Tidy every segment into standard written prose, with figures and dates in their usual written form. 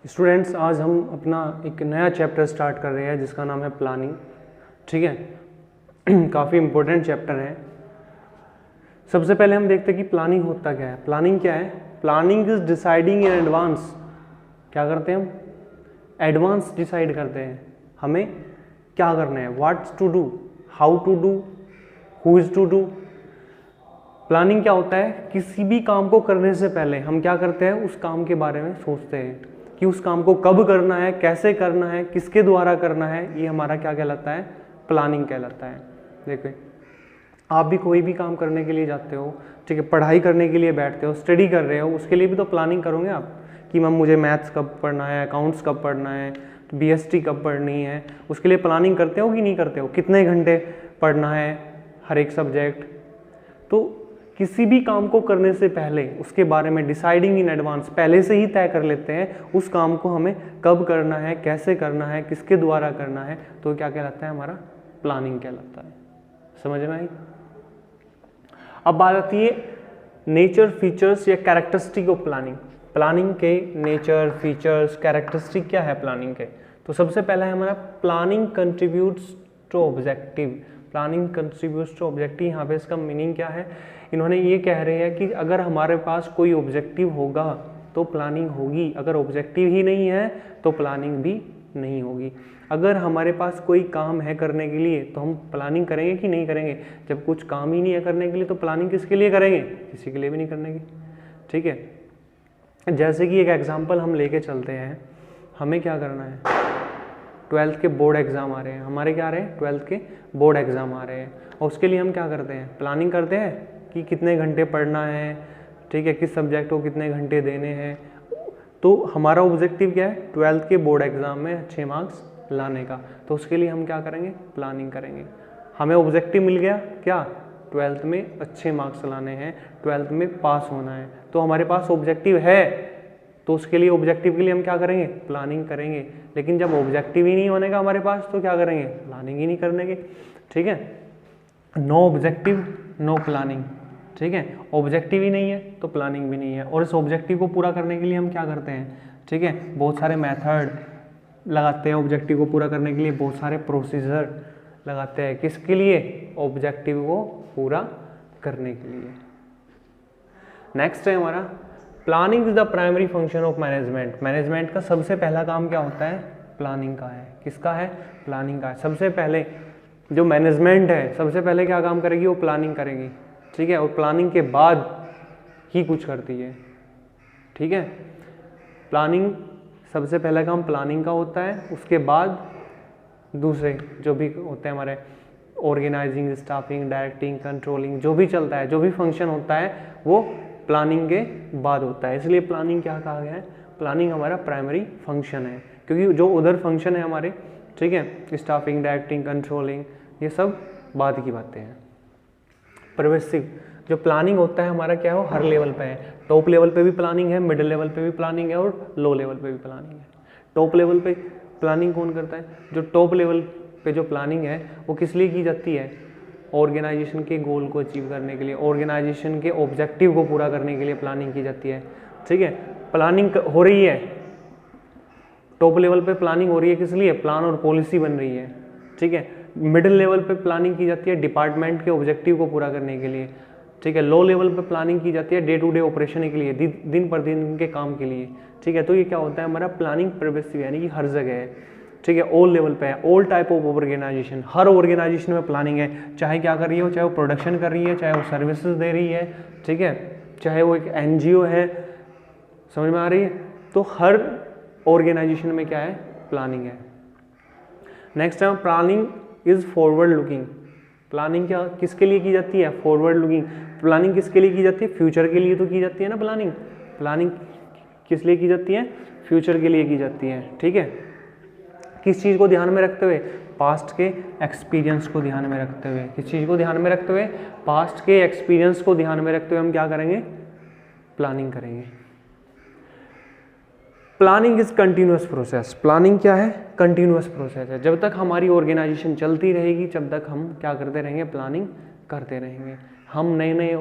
Students, आज हम अपना एक नया चैप्टर स्टार्ट कर रहे हैं जिसका नाम है प्लानिंग। ठीक है काफ़ी इम्पोर्टेंट चैप्टर है। सबसे पहले हम देखते हैं कि प्लानिंग होता क्या है। प्लानिंग क्या है? Planning is deciding in advance. क्या करते हैं हम? एडवांस डिसाइड करते हैं हमें क्या करना है, what's to do, how to do, who is to do. Planning क्या होता है? किसी भी काम को करने से पहले हम क्या करते हैं, उस काम के बारे में सोचते हैं कि उस काम को कब करना है, कैसे करना है, किसके द्वारा करना है। ये हमारा क्या कहलाता है? प्लानिंग कहलाता है। देखिए, आप भी कोई भी काम करने के लिए जाते हो, ठीक है, पढ़ाई करने के लिए बैठते हो, स्टडी कर रहे हो, उसके लिए भी तो प्लानिंग करोगे आप कि मैम मुझे मैथ्स कब पढ़ना है, अकाउंट्स कब पढ़ना है, बीएसटी कब पढ़नी है। उसके लिए प्लानिंग करते हो कि नहीं करते हो? कितने घंटे पढ़ना है हर एक सब्जेक्ट। तो किसी भी काम को करने से पहले उसके बारे में डिसाइडिंग इन एडवांस पहले से ही तय कर लेते हैं उस काम को हमें कब करना है, कैसे करना है, किसके द्वारा करना है। तो क्या कहलाता है? हमारा प्लानिंग कहलाता है। समझ में आई? अब बात आती है नेचर, फीचर्स या कैरेक्टरिस्टिक ऑफ प्लानिंग। प्लानिंग के नेचर, फीचर्स, कैरेक्टरिस्टिक क्या है प्लानिंग के? तो सबसे पहला है हमारा planning contributes to objective. Planning contributes to objective, यहाँ पे इसका मीनिंग क्या है? इन्होंने ये कह रहे हैं कि अगर हमारे पास कोई ऑब्जेक्टिव होगा तो प्लानिंग होगी, अगर ऑब्जेक्टिव ही नहीं है तो प्लानिंग भी नहीं होगी। अगर हमारे पास कोई काम है करने के लिए तो हम प्लानिंग करेंगे कि नहीं करेंगे? जब कुछ काम ही नहीं है करने के लिए तो प्लानिंग किसके लिए करेंगे? किसी के लिए भी नहीं करने की। ठीक है, जैसे कि एक एग्जांपल हम लेके चलते हैं, हमें क्या करना है, 12th के बोर्ड एग्जाम आ रहे हैं। हमारे क्या आ रहे हैं? 12th के बोर्ड एग्जाम आ रहे हैं, और उसके लिए हम क्या करते हैं? प्लानिंग करते हैं कि कितने घंटे पढ़ना है, ठीक है, किस सब्जेक्ट को कितने घंटे देने हैं। तो हमारा ऑब्जेक्टिव क्या है? 12th के बोर्ड एग्जाम में अच्छे मार्क्स लाने का। तो उसके लिए हम क्या करेंगे? प्लानिंग करेंगे। हमें ऑब्जेक्टिव मिल गया क्या? 12th में अच्छे मार्क्स लाने हैं, 12th में पास होना है। तो हमारे पास ऑब्जेक्टिव है, तो उसके लिए ऑब्जेक्टिव के लिए हम क्या करेंगे? प्लानिंग करेंगे। लेकिन जब ऑब्जेक्टिव ही नहीं होने का हमारे पास तो क्या करेंगे? प्लानिंग ही नहीं करने की। ठीक है, नो ऑब्जेक्टिव नो प्लानिंग। ठीक है, ऑब्जेक्टिव ही नहीं है तो प्लानिंग भी नहीं है। और इस ऑब्जेक्टिव को पूरा करने के लिए हम क्या करते हैं? ठीक है, बहुत सारे मेथड लगाते हैं ऑब्जेक्टिव को पूरा करने के लिए, बहुत सारे प्रोसीजर लगाते हैं। किसके लिए? ऑब्जेक्टिव को पूरा करने के लिए। नेक्स्ट है हमारा planning is the primary function of management. Management का सबसे पहला काम क्या होता है? प्लानिंग का है। किसका है? प्लानिंग का है। सबसे पहले जो मैनेजमेंट है सबसे पहले क्या काम करेगी? वो प्लानिंग करेगी। ठीक है, और प्लानिंग के बाद ही कुछ करती है। ठीक है, प्लानिंग सबसे पहला काम प्लानिंग का होता है, उसके बाद दूसरे जो भी होते हैं हमारे ऑर्गेनाइजिंग, स्टाफिंग, डायरेक्टिंग, कंट्रोलिंग, जो भी चलता है, जो भी फंक्शन होता है वो प्लानिंग के बाद होता है। इसलिए प्लानिंग क्या कहा गया है? प्लानिंग हमारा प्राइमरी फंक्शन है, क्योंकि जो उधर फंक्शन है हमारे, ठीक है, स्टाफिंग, डायरेक्टिंग, कंट्रोलिंग, ये सब बाद की बातें हैं। परवेसिव जो प्लानिंग होता है हमारा क्या है? वो हर लेवल पे है। टॉप लेवल पे भी प्लानिंग है, मिडिल लेवल पे भी प्लानिंग है, और लो लेवल पे भी प्लानिंग है। टॉप लेवल पे प्लानिंग कौन करता है? जो टॉप लेवल पे जो प्लानिंग है वो किस लिए की जाती है? ऑर्गेनाइजेशन के गोल को अचीव करने के लिए, ऑर्गेनाइजेशन के ऑब्जेक्टिव को पूरा करने के लिए प्लानिंग की जाती है। ठीक है, प्लानिंग हो रही है टॉप लेवल पे, प्लानिंग हो रही है किस लिए? प्लान और पॉलिसी बन रही है। ठीक है, मिडिल लेवल पे प्लानिंग की जाती है डिपार्टमेंट के ऑब्जेक्टिव को पूरा करने के लिए। ठीक है, लो लेवल पे प्लानिंग की जाती है डे टू डे ऑपरेशन के लिए, दिन पर दिन के काम के लिए। ठीक है, तो ये क्या होता है? हमारा प्लानिंग परवेसिव, यानी कि हर जगह है। ठीक है, ऑल लेवल पे है, ऑल टाइप ऑफ ऑर्गेनाइजेशन, हर ऑर्गेनाइजेशन में प्लानिंग है। चाहे क्या कर रही हो, चाहे वो प्रोडक्शन कर रही है, चाहे वो सर्विसेज दे रही है, ठीक है, चाहे वो एक एनजीओ है। समझ में आ रही है? तो हर ऑर्गेनाइजेशन में क्या है? प्लानिंग है। नेक्स्ट है planning is forward looking. Planning क्या किसके लिए की जाती है? Forward looking. प्लानिंग किसके लिए की जाती है? फ्यूचर के लिए तो की जाती है ना प्लानिंग। प्लानिंग किस लिए की जाती है? फ्यूचर के लिए की जाती है। ठीक है, किस चीज़ को ध्यान में रखते हुए? पास्ट के एक्सपीरियंस को ध्यान में रखते हुए। किस चीज़ को ध्यान में रखते हुए? पास्ट के एक्सपीरियंस को ध्यान में रखते हुए हम क्या करेंगे? प्लानिंग करेंगे। Planning is continuous process. Planning क्या है? कंटिन्यूअस प्रोसेस है। जब तक हमारी ऑर्गेनाइजेशन चलती रहेगी जब तक हम क्या करते रहेंगे? प्लानिंग करते रहेंगे। हम नए नए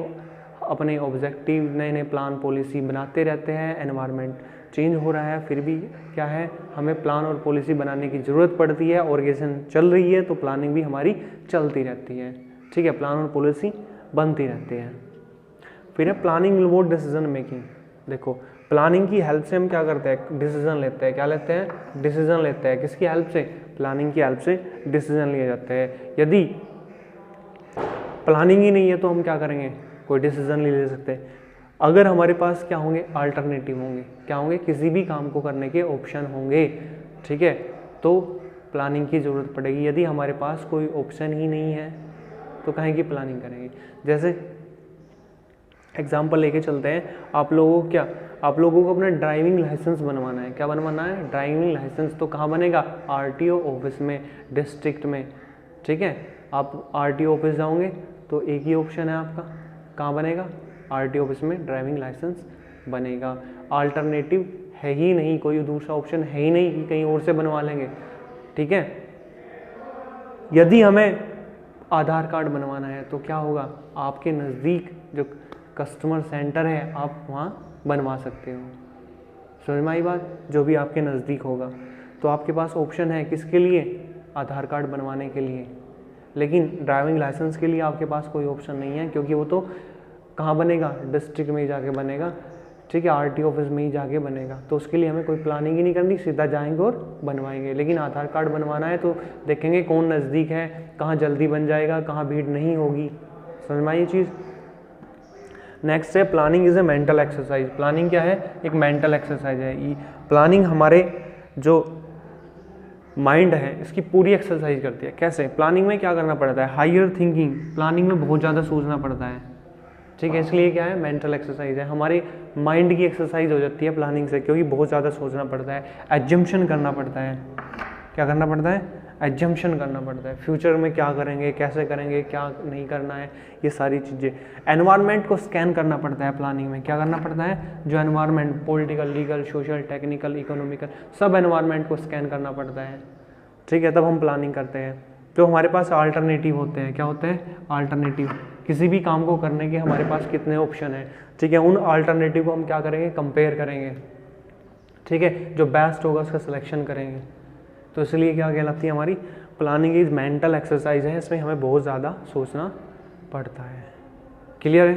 अपने ऑब्जेक्टिव, नए नए प्लान, पॉलिसी बनाते रहते हैं। एनवायरनमेंट चेंज हो रहा है, फिर भी क्या है, हमें प्लान और पॉलिसी बनाने की ज़रूरत पड़ती है। ऑर्गेनाइजेशन चल रही है तो प्लानिंग भी हमारी चलती रहती है, ठीक है, प्लान और पॉलिसी बनती रहती है। फिर है प्लानिंग इन्वॉल्व डिसीजन मेकिंग। देखो प्लानिंग की हेल्प से हम क्या करते हैं, डिसीजन लेते हैं। क्या लेते हैं, डिसीजन लेते हैं। किसकी हेल्प से, प्लानिंग की हेल्प से डिसीजन लिए जाते हैं। यदि प्लानिंग ही नहीं है तो हम क्या करेंगे, कोई डिसीजन नहीं ले सकते। अगर हमारे पास क्या होंगे, अल्टरनेटिव होंगे। क्या होंगे, किसी भी काम को करने के ऑप्शन होंगे, ठीक है, तो प्लानिंग की ज़रूरत पड़ेगी। यदि हमारे पास कोई ऑप्शन ही नहीं है तो कहीं की प्लानिंग करेंगे। जैसे एग्जाम्पल लेके चलते हैं, आप लोगों को अपना ड्राइविंग लाइसेंस बनवाना है। क्या बनवाना है, ड्राइविंग लाइसेंस। तो कहाँ बनेगा, आरटीओ ऑफिस में, डिस्ट्रिक्ट में, ठीक है। आप आरटीओ ऑफिस जाओगे तो एक ही ऑप्शन है आपका, कहाँ बनेगा, आरटीओ ऑफिस में ड्राइविंग लाइसेंस बनेगा। अल्टरनेटिव है ही नहीं, कोई दूसरा ऑप्शन है ही नहीं कि कहीं और से बनवा लेंगे, ठीक है। यदि हमें आधार कार्ड बनवाना है तो क्या होगा, आपके नज़दीक जो कस्टमर सेंटर है आप वहाँ बनवा सकते हो। समझ में आई बात, जो भी आपके नज़दीक होगा। तो आपके पास ऑप्शन है किसके लिए, आधार कार्ड बनवाने के लिए। लेकिन ड्राइविंग लाइसेंस के लिए आपके पास कोई ऑप्शन नहीं है, क्योंकि वो तो कहाँ बनेगा, डिस्ट्रिक्ट में ही जाके बनेगा, ठीक है, आरटीओ ऑफिस में ही जाके बनेगा। तो उसके लिए हमें कोई प्लानिंग ही नहीं करनी, सीधा जाएंगे और बनवाएंगे। लेकिन आधार कार्ड बनवाना है तो देखेंगे कौन नज़दीक है, कहाँ जल्दी बन जाएगा, कहाँ भीड़ नहीं होगी। समझ में आई ये चीज़। नेक्स्ट है planning is a mental exercise. Planning क्या है, एक मेंटल एक्सरसाइज है। प्लानिंग हमारे जो माइंड है इसकी पूरी एक्सरसाइज करती है। कैसे, प्लानिंग में क्या करना पड़ता है, हायर थिंकिंग। प्लानिंग में बहुत ज़्यादा सोचना पड़ता है, ठीक है, इसलिए क्या है, मेंटल एक्सरसाइज है। हमारे माइंड की एक्सरसाइज हो जाती है प्लानिंग से, क्योंकि बहुत ज़्यादा सोचना पड़ता है, एजम्पशन करना पड़ता है। क्या करना पड़ता है, एजम्पशन करना पड़ता है। फ्यूचर में क्या करेंगे, कैसे करेंगे, क्या नहीं करना है, ये सारी चीज़ें। एनवायरनमेंट को स्कैन करना पड़ता है प्लानिंग में। क्या करना पड़ता है, जो environment, political, legal, social, technical, economical, सब एनवायरनमेंट को स्कैन करना पड़ता है, ठीक है, तब हम प्लानिंग करते हैं। तो हमारे पास अल्टरनेटिव होते हैं। क्या होते हैं, अल्टरनेटिव। किसी भी काम को करने के हमारे पास कितने ऑप्शन हैं, ठीक है, उन अल्टरनेटिव को हम क्या करेंगे, कंपेयर करेंगे, ठीक है, जो बेस्ट होगा उसका सिलेक्शन करेंगे। तो इसलिए क्या कहलाती है हमारी प्लानिंग इज मेंटल एक्सरसाइज है। इसमें हमें बहुत ज़्यादा सोचना पड़ता है। क्लियर है।